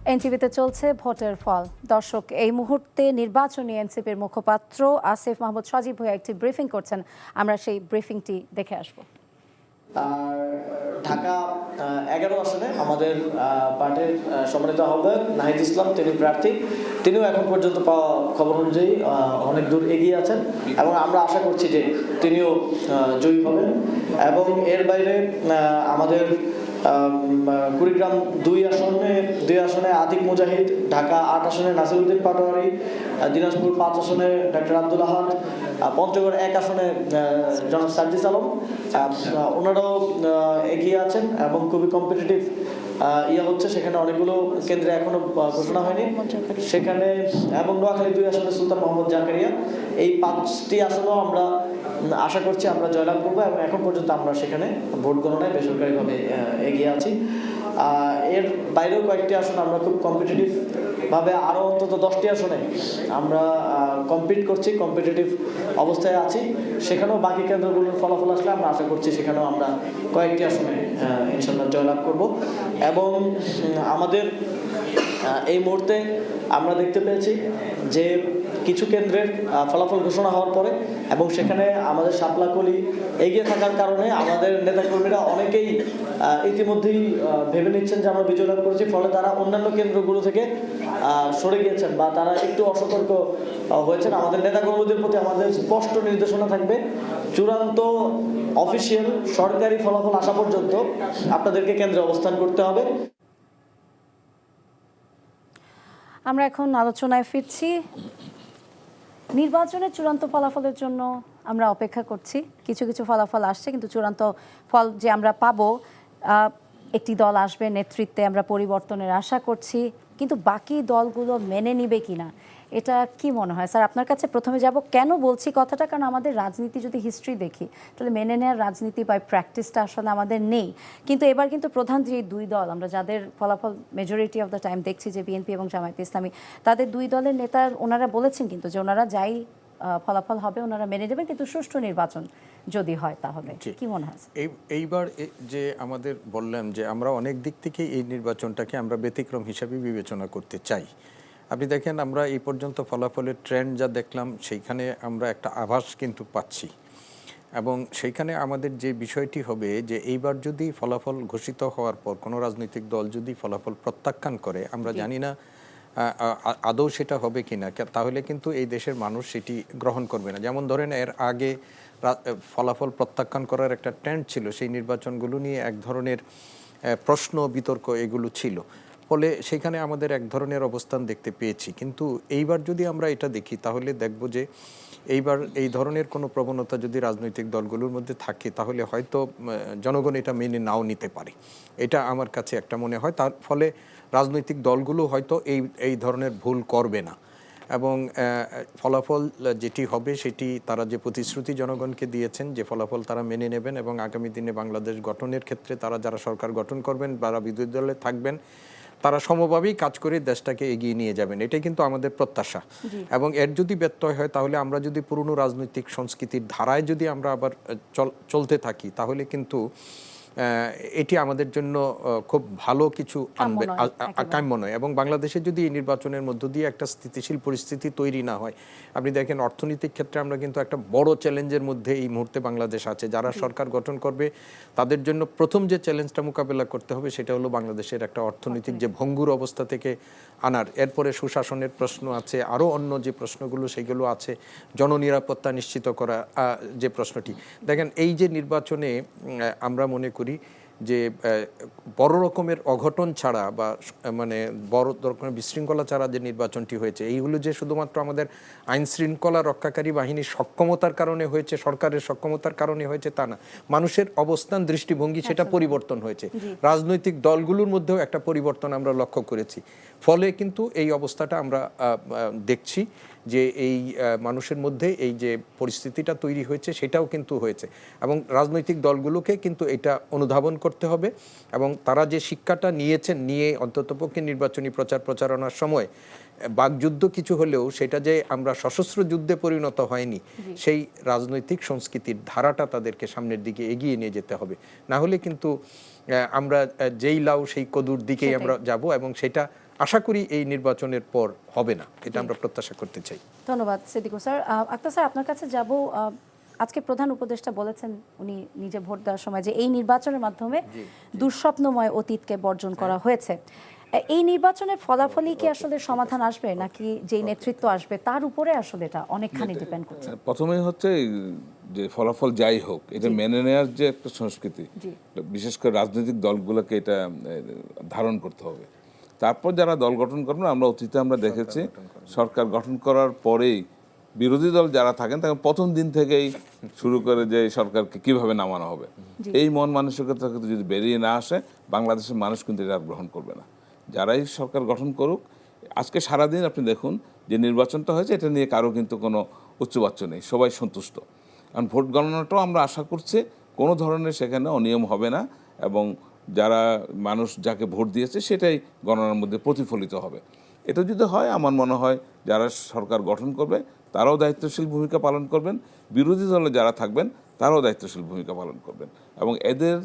এনটিভিতে চলছে ভোটের ফল। দর্শক, এই মুহূর্তে নির্বাচনী এনসিপির মুখপাত্র আসিফ মাহমুদ সজীব হয়ে একটি ব্রিফিং করছেন। আমরা সেই ব্রিফিংটি দেখে আসব। ঢাকা 11 আসনে আমাদের পার্টির সম্মানিত আহ্বায়ক নাহিদ ইসলাম, তিনি প্রার্থী। তিনিও এখন পর্যন্ত পাওয়া খবর অনুযায়ী অনেক দূর এগিয়ে আছেন এবং আমরা আশা করছি যে তিনিও জয়ী হবেন। এবং এর বাইরে আমাদের কুড়িগ্রাম 2 আসনে আতিক মুজাহিদ, ঢাকা 8 আসনে নাসিরউদ্দিন পাটোয়ারি, দিনাজপুর 5 আসনে ডক্টর আব্দুল আহাদ, পঞ্চগড় 1 আসনে জনাব সার্জিস আলম, ওনারাও এগিয়ে আছেন এবং খুবই কম্পিটিটিভ হচ্ছে। সেখানে অনেকগুলো কেন্দ্রে এখনো ঘোষণা হয়নি সেখানে। এবং নোয়াখালী 2 আসনে সুলতান মোহাম্মদ জাকারিয়া। এই 5টি আসনও আমরা আশা করছি আমরা জয়লাভ করবো এবং এখন পর্যন্ত আমরা সেখানে ভোট গণনায় বেসরকারিভাবে এগিয়ে আছি। এর বাইরেও কয়েকটি আসন আমরা খুব কম্পিটিটিভ ভাবে আরও অন্তত 10টি আসনে আমরা কম্পিট করছি, কম্পিটিটিভ অবস্থায় আছি। সেখানেও বাকি কেন্দ্রগুলোর ফলাফল আসলে আমরা আশা করছি সেখানেও আমরা কয়েকটি আসনে ইনশাল্লাহ জয়লাভ করব। এবং আমাদের এই মুহূর্তে আমরা দেখতে পেয়েছি যে কিছু কেন্দ্রের ফলাফল ঘোষণা হওয়ার পরে এবং সেখানে আমাদের শাপলাকলি এগিয়ে থাকার কারণে আমাদের নেতাকর্মীরা অনেকেই ইতিমধ্যেই ভেবে নিচ্ছেন যে আমরা বিজয় লাভ করেছি, ফলে তারা অন্যান্য কেন্দ্রগুলো থেকে সরে গিয়েছেন বা তারা একটু অসতর্ক হয়েছেন। আমাদের নেতাকর্মীদের প্রতি আমাদের স্পষ্ট নির্দেশনা থাকবে, চূড়ান্ত অফিসিয়াল সরকারি ফলাফল আসা পর্যন্ত আপনাদেরকে কেন্দ্রে অবস্থান করতে হবে। আমরা এখন আলোচনায় ফিরছি। নির্বাচনের চূড়ান্ত ফলাফলের জন্য আমরা অপেক্ষা করছি। কিছু কিছু ফলাফল আসছে, কিন্তু চূড়ান্ত ফল যে আমরা পাবো, একটি দল আসবে নেতৃত্বে, আমরা পরিবর্তনের আশা করছি, কিন্তু বাকি দলগুলো মেনে নিবে কিনা এটা কি মনে হয় স্যার? আপনার কাছে প্রথমে যাব। কেন বলছি কথাটা? কারণ আমাদের রাজনীতি যদি হিস্ট্রি দেখি তাহলে মেনে নেওয়ার রাজনীতি বা প্র্যাকটিসটা আসলে আমাদের নেই। কিন্তু এবার কিন্তু প্রধান যে 2 দল, আমরা যাদের ফলাফল মেজরিটি অফ দ্য টাইম দেখছি যে বিএনপি এবং জামায়াত ইসলামী, তাদের 2 দলের নেতা ওনারা বলেছেন কিন্তু যে ওনারা যাই ফলাফল হবে ওনারা মেনে নেবেন, কিন্তু সুষ্ঠু নির্বাচন যদি হয় তাহলে। কি মনে হয়? এইবার যে আমাদের বললাম যে আমরা অনেক দিক থেকে এই নির্বাচনটাকে আমরা ব্যতিক্রম হিসাবে বিবেচনা করতে চাই। আপনি দেখেন, আমরা এই পর্যন্ত ফলাফলের ট্রেন্ড যা দেখলাম সেইখানে আমরা একটা আভাস কিন্তু পাচ্ছি। এবং সেইখানে আমাদের যে বিষয়টি হবে যে এইবার যদি ফলাফল ঘোষিত হওয়ার পর কোনো রাজনৈতিক দল যদি ফলাফল প্রত্যাখ্যান করে, আমরা জানি না আদৌ সেটা হবে কিনা, তাহলে কিন্তু এই দেশের মানুষ সেটি গ্রহণ করবে না। যেমন ধরেন, এর আগে ফলাফল প্রত্যাখ্যান করার একটা ট্রেন্ড ছিল, সেই নির্বাচনগুলো নিয়ে এক ধরনের প্রশ্ন বিতর্ক এগুলো ছিল, ফলে সেখানে আমাদের এক ধরনের অবস্থান দেখতে পেয়েছি। কিন্তু এইবার যদি আমরা এটা দেখি তাহলে দেখব যে এইবার এই ধরনের কোনো প্রবণতা যদি রাজনৈতিক দলগুলোর মধ্যে থাকে তাহলে হয়তো জনগণ এটা মেনে নাও নিতে পারে। এটা আমার কাছে একটা মনে হয়। তার ফলে রাজনৈতিক দলগুলো হয়তো এই ধরনের ভুল করবে না এবং ফলাফল যেটি হবে সেটি তারা যে প্রতিশ্রুতি জনগণকে দিয়েছেন যে ফলাফল তারা মেনে নেবেন এবং আগামী দিনে বাংলাদেশ গঠনের ক্ষেত্রে তারা যারা সরকার গঠন করবেন বা বিরোধী দলে থাকবেন তারা সমভাবেই কাজ করে দেশটাকে এগিয়ে নিয়ে যাবেন, এটাই কিন্তু আমাদের প্রত্যাশা। এবং এর যদি ব্যত্যয় হয় তাহলে আমরা যদি পুরনো রাজনৈতিক সংস্কৃতির ধারায় যদি আমরা আবার চলতে থাকি তাহলে কিন্তু এটি আমাদের জন্য খুব ভালো কিছু আনবে, কাম্য নয়। এবং বাংলাদেশে যদি এই নির্বাচনের মধ্য দিয়ে একটা স্থিতিশীল পরিস্থিতি তৈরি না হয়, আপনি দেখেন অর্থনৈতিক ক্ষেত্রে আমরা কিন্তু একটা বড় চ্যালেঞ্জের মধ্যে এই মুহূর্তে বাংলাদেশ আছে। যারা সরকার গঠন করবে তাদের জন্য প্রথম যে চ্যালেঞ্জটা মোকাবেলা করতে হবে সেটা হলো বাংলাদেশের একটা অর্থনৈতিক যে ভঙ্গুর অবস্থা থেকে আনার। এরপরে সুশাসনের প্রশ্ন আছে, আরও অন্য যে প্রশ্নগুলো সেগুলো আছে, জননিরাপত্তা নিশ্চিত করা যে প্রশ্নটি। দেখেন, এই যে নির্বাচনে আমরা মনে করি যে বড় রকমের অঘটন ছাড়া বা মানে বড় রকমের বিশৃঙ্খলা ছাড়া যে নির্বাচনটি হয়েছে, এইগুলো যে শুধুমাত্র আমাদের আইন শৃঙ্খলা রক্ষাকারী বাহিনীর সক্ষমতার কারণে হয়েছে, সরকারের সক্ষমতার কারণে হয়েছে তা না। মানুষের অবস্থান, দৃষ্টিভঙ্গি সেটা পরিবর্তন হয়েছে। রাজনৈতিক দলগুলোর মধ্যেও একটা পরিবর্তন আমরা লক্ষ্য করেছি। ফলে কিন্তু এই অবস্থাটা আমরা দেখছি যে এই মানুষের মধ্যে এই যে পরিস্থিতিটা তৈরি হয়েছে সেটাও কিন্তু হয়েছে। এবং রাজনৈতিক দলগুলোকে কিন্তু এটা অনুধাবন করতে হবে এবং তারা যে শিক্ষাটা নিয়েছেন, নিয়ে অন্ততপক্ষে নির্বাচনী প্রচারণার সময় বাকযুদ্ধ কিছু হলেও সেটা যে আমরা সশস্ত্র যুদ্ধে পরিণত হয়নি, সেই রাজনৈতিক সংস্কৃতির ধারাটা তাদেরকে সামনের দিকে এগিয়ে নিয়ে যেতে হবে। না হলে কিন্তু আমরা যেই লাউ সেই কদুর দিকেই আমরা যাব এবং সেটা আশা করি এই নির্বাচনের পর হবে না, এটা আমরা প্রত্যাশা করতে চাই। ধন্যবাদ সিদ্দিকুর স্যার। আক্তার স্যার, আপনার কাছে যাব। আজকে প্রধান উপদেষ্টা বলেছেন উনি নিজে ভোট দেওয়ার সময় যে এই নির্বাচনের মাধ্যমে দুঃস্বপ্নময় অতীতকে বর্জন করা হয়েছে। এই নির্বাচনের ফলাফলই কি আসলে সমাধান আসবে, নাকি যেই নেতৃত্ব আসবে তার উপরে আসলে এটা অনেকখানি ডিপেন্ড করছে? প্রথমেই হচ্ছে যে ফলাফল যাই হোক, এটা মেনে নেওয়ার যে একটা সংস্কৃতি, বিশেষ করে রাজনৈতিক দলগুলোকে এটা ধারণ করতে হবে। তারপর যারা দল গঠন করবেন, আমরা অতীতে আমরা দেখেছি সরকার গঠন করার পরেই বিরোধী দল যারা থাকেন তাকে প্রথম দিন থেকেই শুরু করে যে সরকারকে কিভাবে নামানো হবে, এই মন মানসিকতা যদি বেরিয়ে না আসে, বাংলাদেশের মানুষ কিন্তু এটা আর গ্রহণ করবে না। যারাই সরকার গঠন করুক, আজকে সারাদিন আপনি দেখুন যে নির্বাচনটা হয়েছে, এটা নিয়ে কারো কিন্তু কোনো উচ্চবাচ্য নেই, সবাই সন্তুষ্ট। কারণ ভোট গণনাটাও আমরা আশা করছি কোনো ধরনের সেখানে অনিয়ম হবে না, এবং যারা মানুষ যাকে ভোট দিয়েছে সেটাই গণনার মধ্যে প্রতিফলিত হবে। এটা যদি হয়, আমার মনে হয় যারা সরকার গঠন করবে তারাও দায়িত্বশীল ভূমিকা পালন করবেন, বিরোধী দলে যারা থাকবেন তারাও দায়িত্বশীল ভূমিকা পালন করবেন, এবং এদের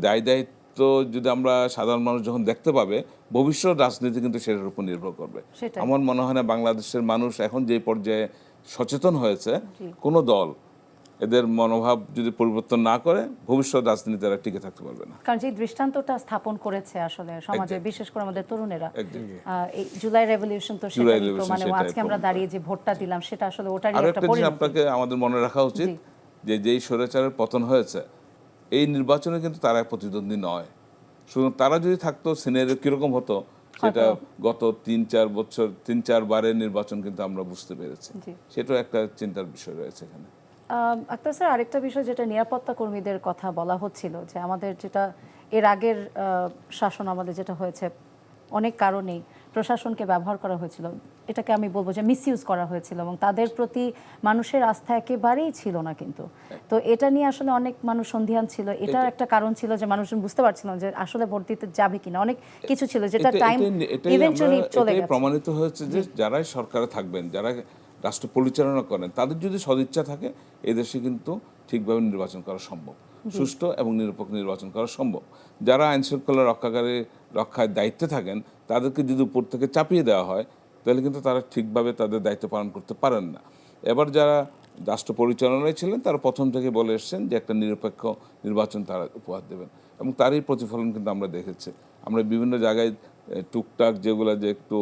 দায়িত্ব যদি আমরা সাধারণ মানুষ যখন দেখতে পাবে, ভবিষ্যৎ রাজনীতি কিন্তু সেটার উপর নির্ভর করবে। আমার মনে হয় না বাংলাদেশের মানুষ এখন যে পর্যায়ে সচেতন হয়েছে, কোনো দল এদের মনোভাব যদি পরিবর্তন না করে, ভবিষ্যৎ রাজনীতি তারা টিকে থাকতে পারবে না। কারণ যে দৃষ্টান্তটা স্থাপন করেছে আসলে সমাজে, বিশেষ করে আমাদের তরুণেরা, এই জুলাই রেভলিউশন তো সেটাই মানে আজকে আমরা দাঁড়িয়ে যে ভোটটা দিলাম সেটা আসলে ওটারই আরো একটা একটা জিনিস পরিণতি। আপনাকে আমাদের মনে রাখা উচিত, যে যেই স্বৈরাচারের পতন হয়েছে, এই নির্বাচনে কিন্তু তারা প্রতিদ্বন্দ্বী নয়। শুধু তারা যদি থাকতো, সিনারিও কিরকম হতো সেটা গত 3-4 বছর 3-4 বারের নির্বাচন কিন্তু আমরা বুঝতে পেরেছি। সেটাও একটা চিন্তার বিষয় রয়েছে এখানে। আক্তার স্যার, আরেকটা বিষয় যেটা নিরাপত্তা কর্মীদের কথা বলা হচ্ছিল, যে আমাদের যেটা এর আগের শাসন আমাদের যেটা হয়েছে, অনেক কারণেই প্রশাসনকে ব্যবহার করা হয়েছিল, এটাকে আমি বলবো যে মিসইউজ করা হয়েছিল, এবং তাদের প্রতি মানুষের আস্থা একেবারেই ছিল না কিন্তু। তো এটা নিয়ে আসলে অনেক মানুষ সন্দিহান ছিল, এটা একটা কারণ ছিল যে মানুষজন বুঝতে পারছিল যে আসলে ভোট দিতে যাবে কিনা, অনেক কিছু ছিল যেটা টাইম ইভেন্চুয়ালি চলে গেছে। প্রমাণিত হয়েছে যে যারাই সরকারে থাকবেন, যারা রাষ্ট্র পরিচালনা করেন, তাদের যদি সদিচ্ছা থাকে, এই দেশে কিন্তু ঠিকভাবে নির্বাচন করা সম্ভব, সুষ্ঠু এবং নিরপেক্ষ নির্বাচন করা সম্ভব। যারা আইন শৃঙ্খলা রক্ষায় দায়িত্বে থাকেন, তাদেরকে যদি উপর থেকে চাপিয়ে দেওয়া হয়, তাহলে কিন্তু তারা ঠিকভাবে তাদের দায়িত্ব পালন করতে পারেন না। এবার যারা রাষ্ট্র পরিচালনায় ছিলেন, তারা প্রথম থেকে বলে এসছেন যে একটা নিরপেক্ষ নির্বাচন তারা উপহার দেবেন, এবং তারই প্রতিফলন কিন্তু আমরা দেখেছি। আমরা বিভিন্ন জায়গায় টুকটাক যেগুলো যে একটু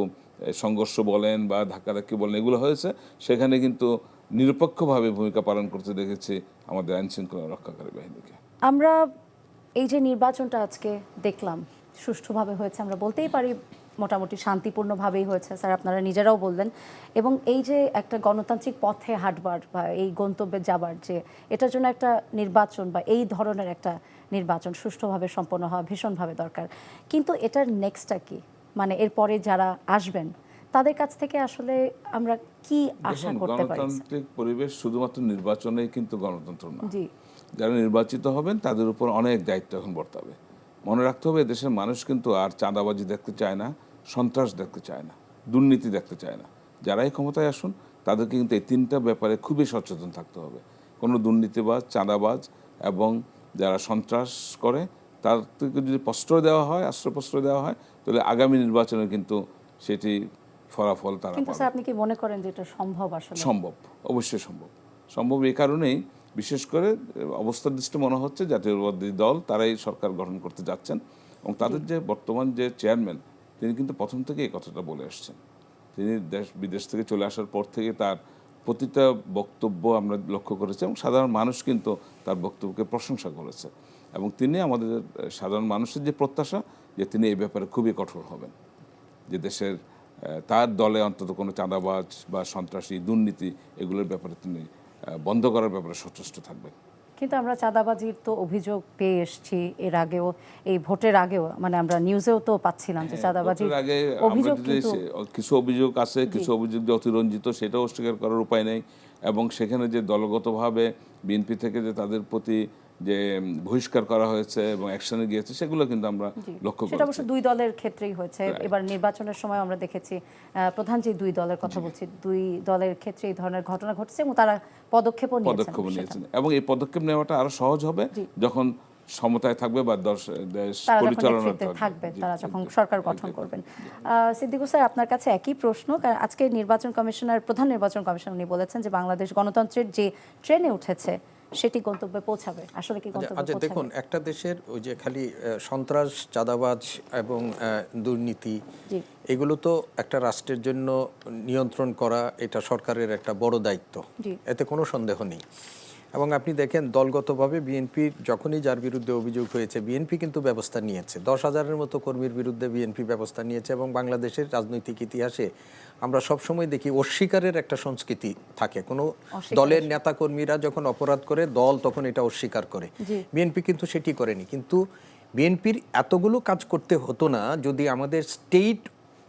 সংঘর্ষ বলেন বা ধাক্কাধাক্কি বলেন, এগুলো হয়েছে, সেখানে কিন্তু নিরপেক্ষভাবে ভূমিকা পালন করতে দেখেছি আমাদের আইন শৃঙ্খলা রক্ষাকারী বাহিনীকে। আমরা এই যে নির্বাচনটা আজকে দেখলাম, সুষ্ঠুভাবে হয়েছে, আমরা বলতেই পারি মোটামুটি শান্তিপূর্ণভাবেই হয়েছে, স্যার আপনারা নিজেরাও বললেন। এবং এই যে একটা গণতান্ত্রিক পথে হাঁটবার বা এই গন্তব্যে যাবার, যে এটার জন্য একটা নির্বাচন বা এই ধরনের একটা নির্বাচন সুষ্ঠুভাবে সম্পন্ন হওয়া ভীষণভাবে দরকার। কিন্তু এটার নেক্সটটা কি, মানে এরপরে যারা আসবেন তাদের কাছ থেকে আসলে আমরা কি আশা করতে পারি? গণতান্ত্রিক পরিবেশ শুধুমাত্র নির্বাচনেই কিন্তু গণতন্ত্র না। জি, যারা নির্বাচিত হবেন তাদের উপর অনেক দায়িত্ব এখন বর্তাবে। মনে রাখতে হবে, দেশের মানুষ কিন্তু আর চাঁদাবাজি দেখতে চায় না, সন্ত্রাস দেখতে চায় না, দুর্নীতি দেখতে চায় না। যারাই ক্ষমতায় আসুন, তাদেরকে কিন্তু এই তিনটা ব্যাপারে খুবই সচেতন থাকতে হবে। কোনো দুর্নীতিবাজ, চাঁদাবাজ এবং যারা সন্ত্রাস করে, তাদেরকে যদি প্রশ্রয় দেওয়া হয়, আশ্রয়প্রশ্রয় দেওয়া হয়, তাহলে আগামী নির্বাচনে কিন্তু সেটি ফলাফল তারা কিন্তু পাবে। স্যার আপনি কি মনে করেন যে এটা সম্ভব? আসলে সম্ভব, অবশ্যই সম্ভব। সম্ভব এই কারণেই, বিশেষ করে অবস্থার দৃষ্টি মনে হচ্ছে জাতীয়তাবাদী দল তারাই সরকার গঠন করতে যাচ্ছেন, এবং তাদের যে বর্তমান যে চেয়ারম্যান, তিনি কিন্তু প্রথম থেকে এই কথাটা বলে আসছেন। তিনি বিদেশ থেকে চলে আসার পর থেকে তার প্রতিটা বক্তব্য আমরা লক্ষ্য করেছি, এবং সাধারণ মানুষ কিন্তু তার বক্তব্যকে প্রশংসা করেছে, এবং তিনি আমাদের সাধারণ মানুষের যে প্রত্যাশা, যে তিনি এই ব্যাপারে খুবই কঠোর হবেন, যে দেশের তার দলে অন্তত কোনো চাঁদাবাজ বা সন্ত্রাসী, দুর্নীতি, এগুলোর ব্যাপারে তিনি বন্ধ করার ব্যাপারে সচেষ্ট থাকবেন। কিন্তু আমরা চাঁদাবাজির তো অভিযোগ পেয়ে এসেছি এর আগেও, এই ভোটের আগেও, মানে আমরা নিউজেও তো পাচ্ছিলাম যে চাঁদাবাজির অভিযোগ, কিন্তু কিছু অভিযোগ আছে, কিছু অভিযোগ যে অতিরঞ্জিত, সেটাও অস্বীকার করার উপায় নেই। এবং সেখানে যে দলগতভাবে বিএনপি থেকে যে তাদের প্রতি যে বহিষ্কার করা হয়েছে এবং অ্যাকশনে গিয়েছে, সেগুলো কিন্তু আমরা লক্ষ্য করি। সেটা অবশ্য দুই দলের ক্ষেত্রেই হয়েছে। এবার নির্বাচনের সময় আমরা দেখেছি প্রধান যে দুই দলের কথা বলছি, দুই দলের ক্ষেত্রে এই ধরনের ঘটনা ঘটছে এবং তারা পদক্ষেপও নিয়েছেন। এবং এই পদক্ষেপ নেওয়াটা আরো সহজ হবে যখন সমতায় থাকবে বা দেশ তারা যখন পরিচালনা নেতৃত্বে থাকবে। থাকবে, জি, তারা জি, যখন জি। সরকার গঠন করবেন। সিদ্দিকুর স্যার, আপনার কাছে একই প্রশ্ন, কারণ আজকে নির্বাচন কমিশনার, প্রধান নির্বাচন কমিশনার উনি বলেছেন যে বাংলাদেশ গণতন্ত্রের যে ট্রেনে উঠেছে সেটি গন্তব্যে পৌঁছাবে। আসলে কি গন্তব্যে আচ্ছা, দেখুন, পৌঁছাবে? একটা দেশের ওই যে খালি সন্ত্রাস, চাঁদাবাজ এবং দুর্নীতি, জি। এগুলো তো একটা রাষ্ট্রের জন্য নিয়ন্ত্রণ করা এটা সরকারের একটা বড় দায়িত্ব, জি। এতে কোনো সন্দেহ নেই। এবং আপনি দেখেন দলগতভাবে বিএনপির যখনই যার বিরুদ্ধে অভিযোগ হয়েছে বিএনপি কিন্তু ব্যবস্থা নিয়েছে। 10,000-এর মতো কর্মীর বিরুদ্ধে বিএনপি ব্যবস্থা নিয়েছে। এবং বাংলাদেশের রাজনৈতিক ইতিহাসে আমরা সবসময় দেখি অস্বীকারের একটা সংস্কৃতি থাকে। কোনো দলের নেতাকর্মীরা যখন অপরাধ করে দল তখন এটা অস্বীকার করে। বিএনপি কিন্তু সেটি করেনি। কিন্তু বিএনপির এতগুলো কাজ করতে হতো না যদি আমাদের স্টেট,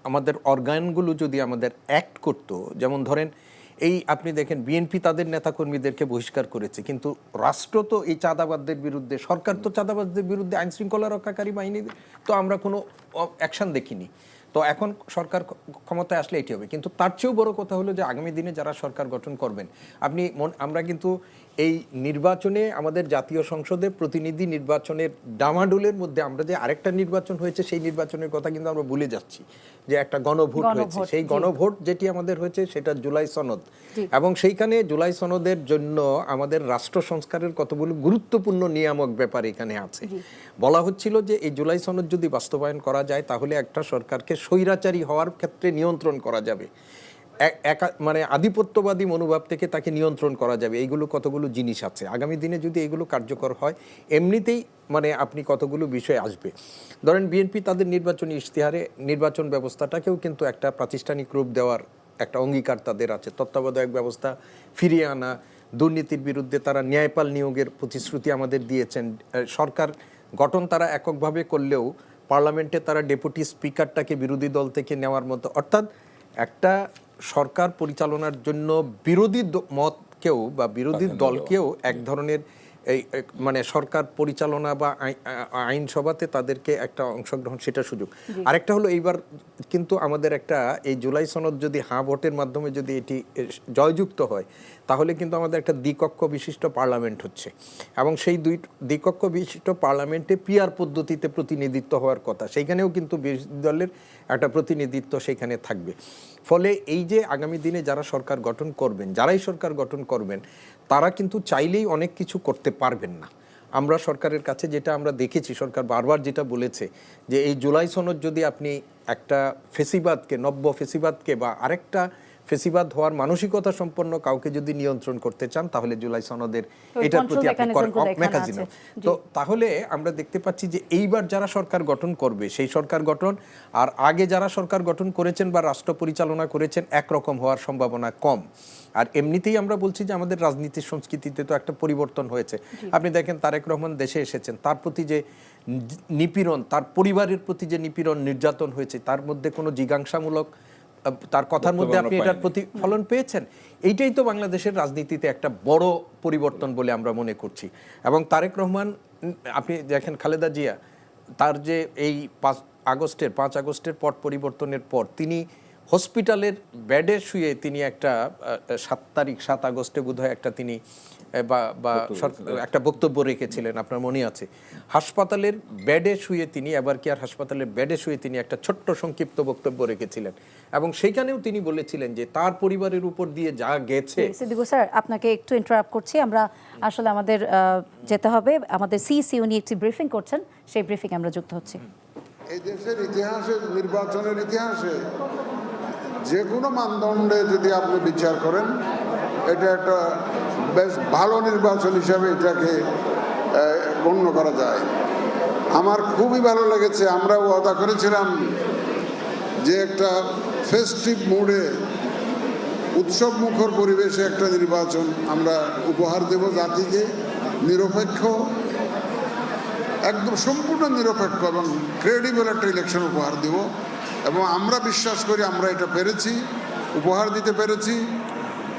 আমাদের অর্গানগুলো যদি আমাদের অ্যাক্ট করতো। যেমন ধরেন, এই আপনি দেখেন বিএনপি তাদের নেতাকর্মীদেরকে বহিষ্কার করেছে, কিন্তু রাষ্ট্র তো এই চাঁদাবাজদের বিরুদ্ধে, সরকার তো চাঁদাবাজদের বিরুদ্ধে আইন শৃঙ্খলা রক্ষাকারী বাহিনী তো আমরা কোনো অ্যাকশন দেখিনি। তো এখন সরকার ক্ষমতায় আসলে এটি হবে। কিন্তু তার চেয়েও বড় কথা হলো যে আগামী দিনে যারা সরকার গঠন করবেন, আমরা কিন্তু এই নির্বাচনে আমাদের জাতীয় সংসদে প্রতিনিধি নির্বাচনের ডামাডোলের মধ্যে আমরা যে আরেকটা নির্বাচন হয়েছে সেই নির্বাচনের কথা কিন্তু আমরা ভুলে যাচ্ছি, যে একটা গণভোট হয়েছে। সেই গণভোট যেটি আমাদের হয়েছে সেটা জুলাই সনদ, এবং সেইখানে জুলাই সনদের জন্য আমাদের রাষ্ট্র সংস্কারের কতগুলো গুরুত্বপূর্ণ নিয়ামক ব্যাপার এখানে আছে। বলা হচ্ছিল যে এই জুলাই সনদ যদি বাস্তবায়ন করা যায় তাহলে একটা সরকারকে স্বৈরাচারী হওয়ার ক্ষেত্রে নিয়ন্ত্রণ করা যাবে, মানে আধিপত্যবাদী মনোভাব থেকে তাকে নিয়ন্ত্রণ করা যাবে। এইগুলো কতগুলো জিনিস আছে, আগামী দিনে যদি এইগুলো কার্যকর হয় এমনিতেই মানে আপনি কতগুলো বিষয় আসবে। ধরেন বিএনপি তাদের নির্বাচনী ইশতেহারে নির্বাচন ব্যবস্থাটাকেও কিন্তু একটা প্রাতিষ্ঠানিক রূপ দেওয়ার একটা অঙ্গীকার তাদের আছে। তত্ত্বাবধায়ক ব্যবস্থা ফিরিয়ে আনা, দুর্নীতির বিরুদ্ধে তারা ন্যায়পাল নিয়োগের প্রতিশ্রুতি আমাদের দিয়েছেন। সরকার গঠন তারা এককভাবে করলেও পার্লামেন্টে তারা ডেপুটি স্পিকারটাকে বিরোধী দল থেকে নেওয়ার মতো, অর্থাৎ একটা সরকার পরিচালনার জন্য বিরোধী মতকেও বা বিরোধী দলকেও এক ধরনের এই মানে সরকার পরিচালনা বা আইনসভাতে তাদেরকে একটা অংশগ্রহণ, সেটা সুযোগ। আরেকটা হলো এইবার কিন্তু আমাদের একটা এই জুলাই সনদ যদি হাঁ ভোটের মাধ্যমে যদি এটি জয়যুক্ত হয় তাহলে কিন্তু আমাদের একটা দ্বিকক্ষ বিশিষ্ট পার্লামেন্ট হচ্ছে, এবং সেই দ্বিকক্ষ বিশিষ্ট পার্লামেন্টে পিআর পদ্ধতিতে প্রতিনিধিত্ব হওয়ার কথা, সেইখানেও কিন্তু বিরোধী দলের একটা প্রতিনিধিত্ব সেখানে থাকবে। ফলে এই যে আগামী দিনে যারা সরকার গঠন করবেন, যারাই সরকার গঠন করবেন, তারা কিন্তু চাইলেই অনেক কিছু করতে পারবেন না। আমরা সরকারের কাছে যেটা আমরা দেখেছি, সরকার বারবার যেটা বলেছে যে এই জুলাই সনদ যদি আপনি একটা ফেসিবাদকে, নব্য ফেসিবাদকে বা আরেকটা ফেসিবাদ হওয়ার মানসিকতা সম্পন্ন কাউকে যদি নিয়ন্ত্রণ করতে চান তাহলে জুলাই সনদের এটার প্রতি আপনি মেকানিজম। তো তাহলে আমরা দেখতে পাচ্ছি যে এইবার যারা সরকার গঠন করবে সেই সরকার গঠন আর আগে যারা সরকার গঠন করেছেন বা রাষ্ট্র পরিচালনা করেছেন একরকম হওয়ার সম্ভাবনা কম। আর এমনিতেই আমরা বলছি যে আমাদের রাজনীতির সংস্কৃতিতে তো একটা পরিবর্তন হয়েছে। আপনি দেখেন তারেক রহমান দেশে এসেছেন, তার প্রতি যে নিপীড়ন, তার পরিবারের প্রতি যে নিপীড়ন নির্যাতন হয়েছে, তার মধ্যে কোনো জিজ্ঞাসামূলক, তার কথার মধ্যে আপনি এটার প্রতিফলন পেয়েছেন। এইটাই তো বাংলাদেশের রাজনীতিতে একটা বড় পরিবর্তন বলে আমরা মনে করছি। এবং তারেক রহমান, আপনি দেখেন খালেদা জিয়া, তার যে এই 5 আগস্টের পট পরিবর্তনের পর তিনি হসপিটালের বেডে শুয়ে তিনি একটা 7 আগস্টে বোধহয় একটা তিনি বা একটা বক্তব্য রেখেছিলেন, আপনার মনে আছে? হাসপাতালের বেডে শুয়ে তিনি, এবার কি আর হাসপাতালের বেডে শুয়ে তিনি একটা ছোট্ট সংক্ষিপ্ত বক্তব্য রেখেছিলেন, এবং সেইখানেও তিনি বলেছিলেন যে তার পরিবারের উপর দিয়ে যা গেছে। সিদ্দিকুর স্যার, আপনাকে একটু ইন্টারাপ্ট করছি, আমরা আসলে আমাদের যেতে হবে, আমাদের সিইসি উনি একটি ব্রিফিং করছেন, সেই ব্রিফিং আমরা যুক্ত হচ্ছি। এই দেশের ইতিহাসে, নির্বাচনের ইতিহাসে যে কোনো মানদণ্ডে যদি আপনি বিচার করেন, এটা একটা বেশ ভালো নির্বাচন হিসাবে এটাকে গণ্য করা যায়। আমার খুবই ভালো লেগেছে, আমরা ওয়াদা করেছিলাম যে একটা ফেস্টিভ মুডে, উৎসব মুখর পরিবেশে একটা নির্বাচন আমরা উপহার দেব জাতিকে, নিরপেক্ষ, একদম সম্পূর্ণ নিরপেক্ষ এবং ক্রেডিবল একটা ইলেকশন উপহার দেব। এবং আমরা বিশ্বাস করি আমরা এটা পেরেছি, উপহার দিতে পেরেছি।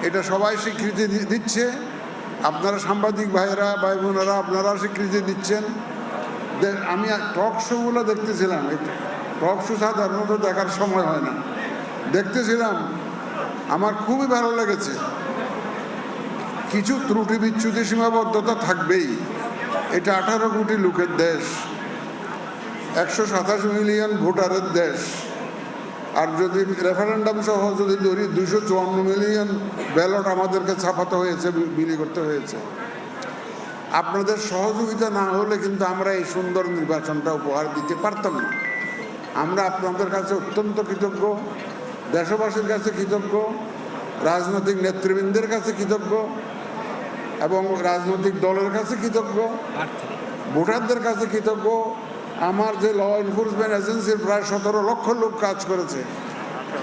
এটা সবাই স্বীকৃতি দিচ্ছে, আপনারা সাংবাদিক ভাইয়েরা, ভাই বোনেরা, আপনারা স্বীকৃতি দিচ্ছেন। আমি টক শোগুলো দেখতেছিলাম, টক শো সাধারণত দেখার সময় হয় না, দেখতেছিলাম, আমার খুবই ভালো লেগেছে। কিছু ত্রুটি বিচ্যুতি সীমাবদ্ধতা থাকবেই, এটা 18 কোটি লোকের দেশ, 127 মিলিয়ন ভোটারের দেশ। আর যদি রেফারেন্ডাম সহ যদি ধরি 254 মিলিয়ন ব্যালট আমাদেরকে ছাপাতে হয়েছে, বিলি করতে হয়েছে। আপনাদের সহযোগিতা না হলে কিন্তু আমরা এই সুন্দর নির্বাচনটা উপহার দিতে পারতাম না। আমরা আপনাদের কাছে অত্যন্ত কৃতজ্ঞ, দেশবাসীর কাছে কৃতজ্ঞ, রাজনৈতিক নেতৃবৃন্দের কাছে কৃতজ্ঞ এবং রাজনৈতিক দলের কাছে কৃতজ্ঞ, ভোটারদের কাছে কৃতজ্ঞ। আমার যে ল এনফোর্সমেন্ট এজেন্সির প্রায় 17 লক্ষ লোক কাজ করেছে,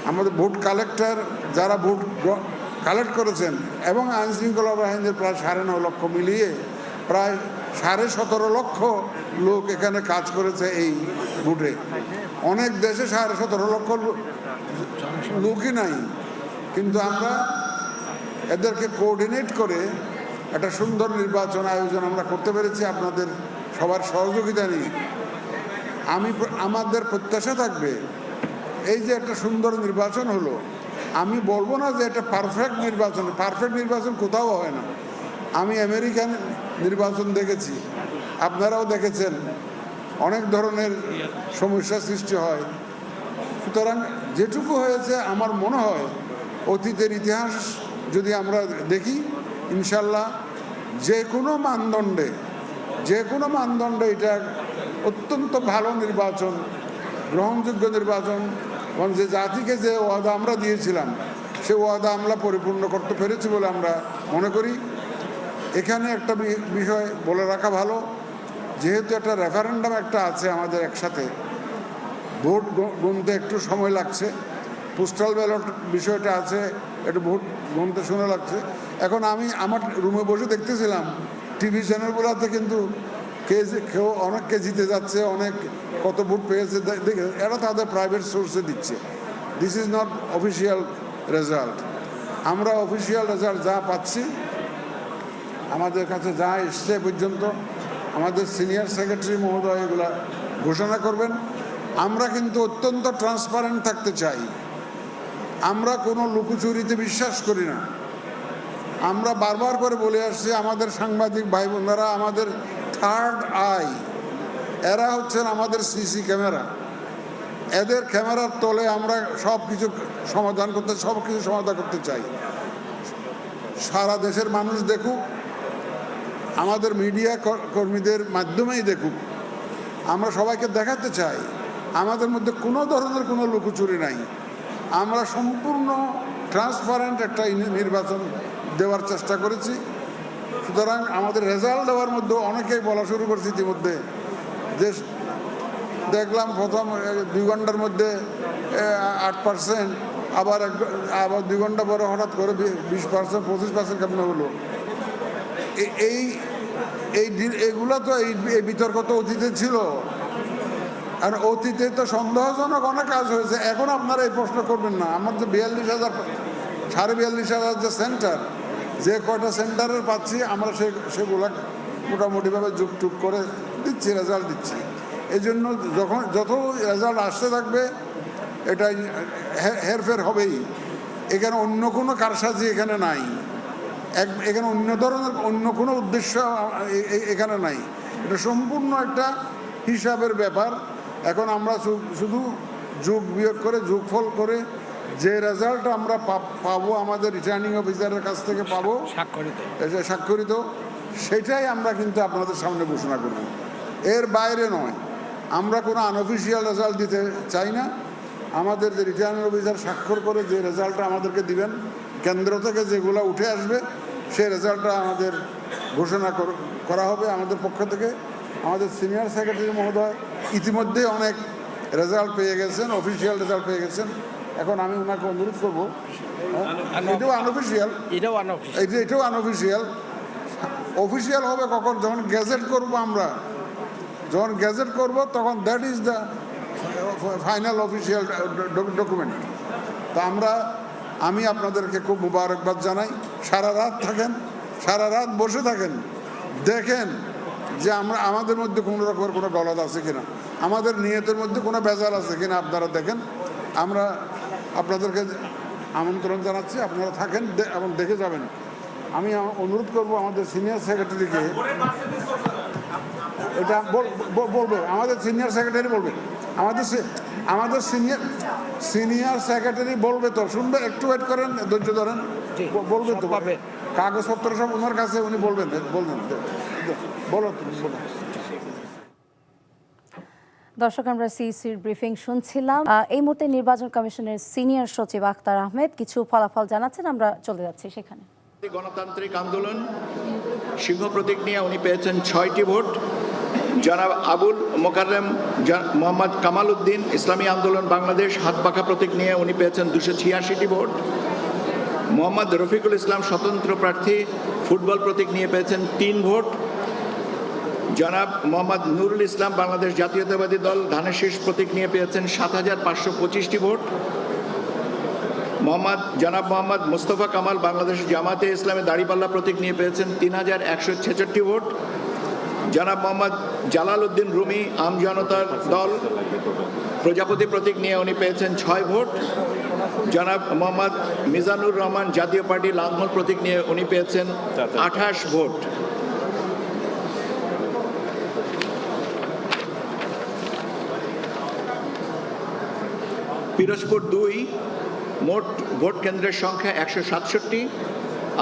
আমাদের ভোট কালেক্টর যারা ভোট কালেক্ট করেছেন এবং আইনশৃঙ্খলা বাহিনীর প্রায় 9.5 লক্ষ মিলিয়ে প্রায় 17.5 লক্ষ লোক এখানে কাজ করেছে এই ভোটে। অনেক দেশে 17.5 লক্ষ লোকই নাই, কিন্তু আমরা এদেরকে কোঅর্ডিনেট করে একটা সুন্দর নির্বাচন আয়োজন আমরা করতে পেরেছি আপনাদের সবার সহযোগিতা নিয়ে। আমাদের প্রত্যাশা থাকবে এই যে একটা সুন্দর নির্বাচন হলো, আমি বলবো না যে এটা পারফেক্ট নির্বাচন কোথাও হয় না। আমি আমেরিকান নির্বাচন দেখেছি, আপনারাও দেখেছেন, অনেক ধরনের সমস্যা সৃষ্টি হয়। সুতরাং যেটুকু হয়েছে আমার মনে হয় অতীতের ইতিহাস যদি আমরা দেখি, ইনশাল্লাহ যে কোনো মানদণ্ডে এটা অত্যন্ত ভালো নির্বাচন, গ্রহণযোগ্য নির্বাচন এবং যে জাতিকে যে ওয়াদা আমরা দিয়েছিলাম সে ওয়াদা আমরা পরিপূর্ণ করতে পেরেছি বলে আমরা মনে করি। এখানে একটা বিষয় বলে রাখা ভালো, যেহেতু একটা রেফারেন্ডাম একটা আছে আমাদের একসাথে, ভোট গুনতে একটু সময় লাগছে, পোস্টাল ব্যালট বিষয়টা আছে, একটু ভোট গুনতে সময় লাগছে। এখন আমি আমার রুমে বসে দেখতেছিলাম টিভি চ্যানেলগুলোতে কিন্তু কেউ অনেককে জিতে যাচ্ছে, অনেক কত ভোট পেয়েছে দেখে এরা তাদের প্রাইভেট সোর্সে দিচ্ছে। This is not official result. আমরা অফিসিয়াল রেজাল্ট যা পাচ্ছি, আমাদের কাছে যা এসছে পর্যন্ত, আমাদের সিনিয়র সেক্রেটারি মহোদয় এগুলা ঘোষণা করবেন। আমরা কিন্তু অত্যন্ত ট্রান্সপারেন্ট থাকতে চাই, আমরা কোনো লুকোচুরিতে বিশ্বাস করি না। আমরা বারবার করে বলে আসছি, আমাদের সাংবাদিক ভাই বোনেরা আমাদের থার্ড আই, এরা হচ্ছেন আমাদের সিসি ক্যামেরা। এদের ক্যামেরার তলে আমরা সব কিছু সমাধান করতে চাই। সারা দেশের মানুষ দেখুক, আমাদের মিডিয়া কর্মীদের মাধ্যমেই দেখুক। আমরা সবাইকে দেখাতে চাই আমাদের মধ্যে কোনো ধরনের কোনো লুকোচুরি নাই। আমরা সম্পূর্ণ ট্রান্সপারেন্ট একটা নির্বাচন দেওয়ার চেষ্টা করেছি। সুতরাং আমাদের রেজাল্ট দেওয়ার মধ্যে অনেকেই বলা শুরু করছে ইতিমধ্যে যে দেখলাম প্রথম 2 ঘন্টার মধ্যে 8%, আবার 2 ঘন্টা পরে হঠাৎ করে 20%, 25% কেমন হলো। এইগুলো তো এই বিতর্ক তো অতীতে ছিল, আর অতীতে তো সন্দেহজনক অনেক কাজ হয়েছে। এখন আপনারা এই প্রশ্ন করবেন না। আমার যে 42,000 42,500 যে সেন্টার, যে কয়টা সেন্টারের পাচ্ছি আমরা সেগুলা মোটামুটিভাবে যুগ করে দিচ্ছি, রেজাল্ট দিচ্ছি। এই জন্য যত রেজাল্ট আসতে থাকবে এটা হেরফের হবেই। এখানে অন্য কোনো কারসাজি এখানে নাই, এখানে অন্য কোনো উদ্দেশ্য এখানে নাই। এটা সম্পূর্ণ একটা হিসাবের ব্যাপার। এখন আমরা শুধু যোগ বিয়োগ করে, যোগফল করে যে রেজাল্ট আমরা পাবো, আমাদের রিটার্নিং অফিসারের কাছ থেকে পাবো স্বাক্ষরিত, সেটাই আমরা কিন্তু আপনাদের সামনে ঘোষণা করব। এর বাইরে নয়। আমরা কোনো আনঅফিসিয়াল রেজাল্ট দিতে চাই না। আমাদের যে রিটার্নিং অফিসার স্বাক্ষর করে যে রেজাল্টটা আমাদেরকে দিবেন, কেন্দ্র থেকে যেগুলো উঠে আসবে সেই রেজাল্টটা আমাদের ঘোষণা করা হবে আমাদের পক্ষ থেকে। আমাদের সিনিয়র সেক্রেটারি মহোদয় ইতিমধ্যে অনেক রেজাল্ট পেয়ে গেছেন, অফিসিয়াল রেজাল্ট পেয়ে গেছেন। এখন আমি ওনাকে অনুরোধ করবো, এটাও আনঅফিসিয়াল। অফিসিয়াল হবে কখন? যখন গেজেট করবো আমরা, যখন গেজেট করবো তখন that is the final official document. তা আমি আপনাদেরকে খুব মুবারকবাদ জানাই। সারা রাত থাকেন, সারা রাত বসে থাকেন, দেখেন যে আমাদের মধ্যে কোনো রকমের কোনো গলদ আছে কিনা, আমাদের নিয়তের মধ্যে কোনো বেজাল আছে কিনা আপনারা দেখেন। আমরা আপনাদেরকে আমন্ত্রণ জানাচ্ছি, আপনারা থাকেন এবং দেখে যাবেন। আমি অনুরোধ করব আমাদের সিনিয়র সেক্রেটারিকে এটা বলবে আমাদের সিনিয়র সেক্রেটারি বলবে, আমাদের সিনিয়র সেক্রেটারি বলবে, তো শুনবে, একটু ওয়েট করেন, ধৈর্য ধরেন, বলবে তো, কাগজপত্র সব ওনার কাছে, উনি বলবেন বলো তুমি বলো। দর্শক, আমরা সিইসির ব্রিফিং শুনছিলাম। এই মুহূর্তে নির্বাচন কমিশনের সিনিয়র সচিব আখতার আহমেদ কিছু ফলাফল জানাচ্ছেন, আমরা চলে যাচ্ছি সেখানে। গণতান্ত্রিক আন্দোলন সিংহ প্রতীক নিয়ে উনি পেয়েছেন 6টি ভোট। জনাব আবুল মোকাররম মোহাম্মদ কামাল উদ্দিন ইসলামী আন্দোলন বাংলাদেশ হাত পাখা প্রতীক নিয়ে উনি পেয়েছেন 286টি ভোট। মোহাম্মদ রফিকুল ইসলাম স্বতন্ত্র প্রার্থী ফুটবল প্রতীক নিয়ে পেয়েছেন 3 ভোট। জনাব মোহাম্মদ নুরুল ইসলাম বাংলাদেশ জাতীয়তাবাদী দল ধানের শীষ প্রতীক নিয়ে পেয়েছেন 7525টি ভোট। জনাব মোহাম্মদ মুস্তফা কামাল বাংলাদেশ জামাতে ইসলামী দাড়িপাল্লা প্রতীক নিয়ে পেয়েছেন 3166 ভোট। জনাব মোহাম্মদ জালাল উদ্দিন রুমি আম জনতার দল প্রজাপতি প্রতীক নিয়ে উনি পেয়েছেন 6 ভোট। জনাব মোহাম্মদ মিজানুর রহমান জাতীয় পার্টি লালমোহন প্রতীক নিয়ে উনি পেয়েছেন 28 ভোট। পিরোজপুর 2 মোট ভোট কেন্দ্রের সংখ্যা 167।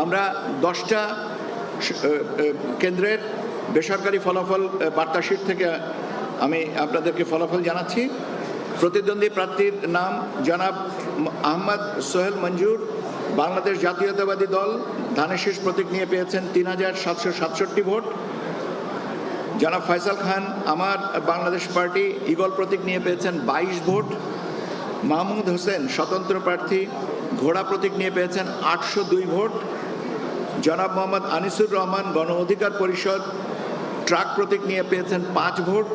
আমরা 10টা কেন্দ্রের বেসরকারি ফলাফল বার্তাশিট থেকে আমি আপনাদেরকে ফলাফল জানাচ্ছি। প্রতিদ্বন্দ্বী প্রার্থীর নাম জনাব আহমদ সোহেল মঞ্জুর বাংলাদেশ জাতীয়তাবাদী দল ধানের শীষ প্রতীক নিয়ে পেয়েছেন 3767 ভোট। জনাব ফয়সাল খান আমার বাংলাদেশ পার্টি ঈগল প্রতীক নিয়ে পেয়েছেন 22 ভোট। মাহমুদ হোসেন স্বতন্ত্র প্রার্থী ঘোড়া প্রতীক নিয়ে পেয়েছেন 802 ভোট। জনাব মোহাম্মদ আনিসুর রহমান গণ অধিকার পরিষদ ট্রাক প্রতীক নিয়ে পেয়েছেন 5 ভোট।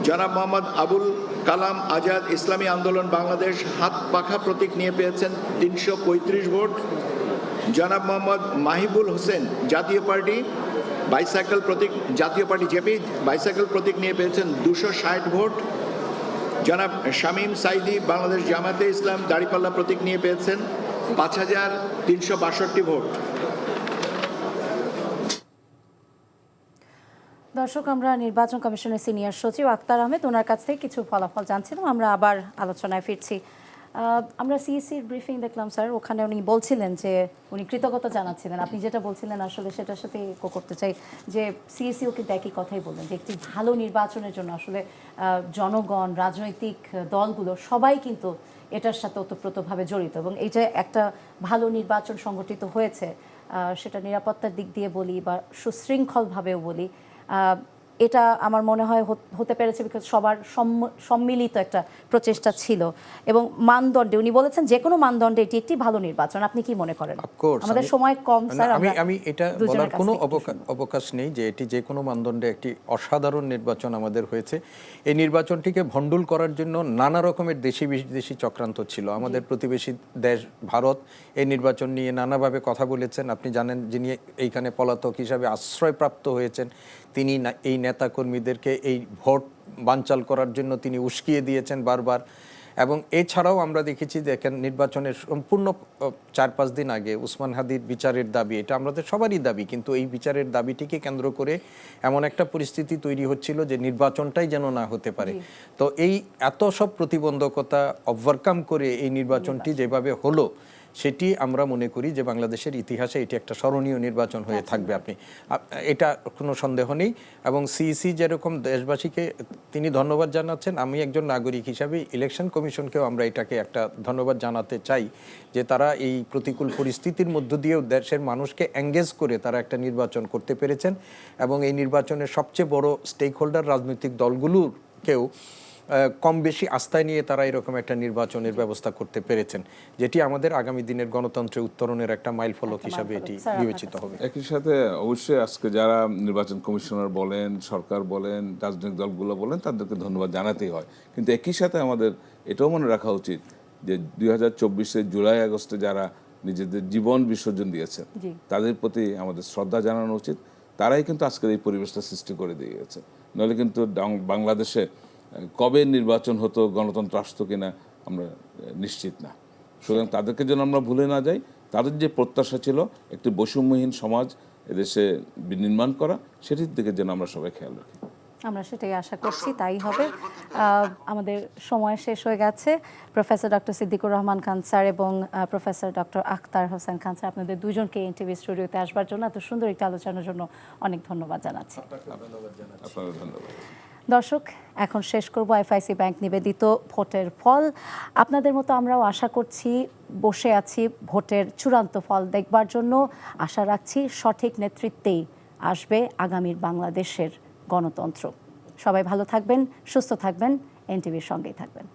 জনাব মোহাম্মদ আবুল কালাম আজাদ ইসলামী আন্দোলন বাংলাদেশ হাত পাখা প্রতীক নিয়ে পেয়েছেন 335 ভোট। জনাব মোহাম্মদ মাহিবুল হোসেন জাতীয় পার্টি বাইসাইকেল প্রতীক জাতীয় পার্টি জেপি বাইসাইকেল প্রতীক নিয়ে পেয়েছেন 260 ভোট। জনাব শামীম সাইদি বাংলাদেশ জামাতে ইসলাম দাড়িপাল্লা প্রতীক নিয়ে পেয়েছেন 5362 ভোট। দর্শক, আমরা নির্বাচন কমিশনের সিনিয়র সচিব আখতার আহমেদ ওনার কাছ থেকে কিছু ফলাফল জানছিলাম। আমরা আবার আলোচনায় ফিরছি। আমরা সিইসির ব্রিফিং দেখলাম স্যার, ওখানে উনি বলছিলেন যে উনি কৃতজ্ঞতা জানাচ্ছিলেন। আপনি যেটা বলছিলেন আসলে সেটার সাথে করতে চাই যে সিইসিও কিন্তু একই কথাই বললেন যে একটি ভালো নির্বাচনের জন্য আসলে জনগণ, রাজনৈতিক দলগুলো সবাই কিন্তু এটার সাথে ওতপ্রোতভাবে জড়িত, এবং এই যে একটা ভালো নির্বাচন সংগঠিত হয়েছে সেটা নিরাপত্তার দিক দিয়ে বলি বা সুশৃঙ্খলভাবেও বলি, এটা আমার মনে হয় হতে পেরেছে বিকজ সবার সম্মিলিত একটা প্রচেষ্টা ছিল। এবং মানদণ্ডে উনি বলেছেন যে কোনো মানদণ্ডে এটি একটি ভালো নির্বাচন। আপনি কি মনে করেন? আমাদের সময় কম স্যার, আমি এটা বলার কোনো অবকাশ নেই যে এটি যে কোনো মানদণ্ডে একটি অসাধারণ নির্বাচন আমাদের হয়েছে। এই নির্বাচনটিকে ভণ্ডুল করার জন্য নানা রকমের দেশি বিদেশি চক্রান্ত ছিল। আমাদের প্রতিবেশী দেশ ভারত এই নির্বাচন নিয়ে নানাভাবে কথা বলেছেন। আপনি জানেন, যিনি এইখানে পলাতক হিসাবে আশ্রয়প্রাপ্ত হয়েছেন তিনি এই নেতাকর্মীদেরকে এই ভোট বানচাল করার জন্য তিনি উস্কিয়ে দিয়েছেন বারবার। এবং এছাড়াও আমরা দেখেছি, দেখেন, নির্বাচনের সম্পূর্ণ 4-5 দিন আগে উসমান হাদির বিচারের দাবি, এটা আমাদের সবারই দাবি, কিন্তু এই বিচারের দাবিটিকে কেন্দ্র করে এমন একটা পরিস্থিতি তৈরি হচ্ছিল যে নির্বাচনটাই যেন না হতে পারে। তো এই এত সব প্রতিবন্ধকতা ওভারকাম করে এই নির্বাচনটি যেভাবে হলো, সেটি আমরা মনে করি যে বাংলাদেশের ইতিহাসে এটি একটা স্মরণীয় নির্বাচন হয়ে থাকবে। এটা কোনো সন্দেহ নেই। এবং সিইসি যেরকম দেশবাসীকে তিনি ধন্যবাদ জানাচ্ছেন, আমি একজন নাগরিক হিসাবে ইলেকশন কমিশনকেও আমরা এটাকে একটা ধন্যবাদ জানাতে চাই যে তারা এই প্রতিকূল পরিস্থিতির মধ্য দিয়েও দেশের মানুষকে এঙ্গেজ করে তারা একটা নির্বাচন করতে পেরেছেন। এবং এই নির্বাচনের সবচেয়ে বড় স্টেক হোল্ডার রাজনৈতিক দলগুলোকেও কম বেশি আস্থায় নিয়ে তারা এরকম একটা নির্বাচনের ব্যবস্থা করতে পেরেছেন, যেটি আমাদের আগামী দিনের গণতন্ত্রের উত্তরণের একটা মাইল ফলক হিসাবে এটি বিবেচিত হবে। একই সাথে অবশ্যই আজকে যারা নির্বাচন কমিশনার বলেন, সরকার বলেন, রাজনৈতিক দলগুলো বলেন, তাদেরকে ধন্যবাদ জানাতেই হয়। কিন্তু একই সাথে আমাদের এটাও মনে রাখা উচিত যে 2024 জুলাই আগস্টে যারা নিজেদের জীবন বিসর্জন দিয়েছেন তাদের প্রতি আমাদের শ্রদ্ধা জানানো উচিত। তারাই কিন্তু আজকের এই পরিবেশটা সৃষ্টি করে দিয়ে গেছে। নাহলে কিন্তু বাংলাদেশে কবে নির্বাচন হতো, গণতন্ত্র আসতো কিনা আমরা নিশ্চিত না। সুতরাং তাদেরকে যেন আমরা ভুলে না যাই। তাদের যে প্রত্যাশা ছিল একটি বৈষম্যহীন সমাজ, এদেশে বিনির্মাণ করা, সেটির দিকে যেন আমরা সবাই খেয়াল রাখি। আমরা সেটাই আশা করছি তাই হবে। আমাদের সময় শেষ হয়ে গেছে। Professor doctor Siddiqur Rahman Khan sir এবং professor doctor Akhtar Hossain Khan sir, আপনাদের দুজনকে এনটিভি স্টুডিওতে আসবার জন্য, এত সুন্দর একটা আলোচনার জন্য অনেক ধন্যবাদ জানাচ্ছি। আপনাদের ধন্যবাদ। দর্শক, এখন শেষ করব এফআইসি ব্যাংক নিবেদিত ভোটের ফল। আপনাদের মতো আমরাও আশা করছি, বসে আছি ভোটের চূড়ান্ত ফল দেখবার জন্য। আশা রাখছি সঠিক নেতৃত্বেই আসবে আগামীর বাংলাদেশের গণতন্ত্র। সবাই ভালো থাকবেন, সুস্থ থাকবেন, এনটিভির সঙ্গেই থাকবেন।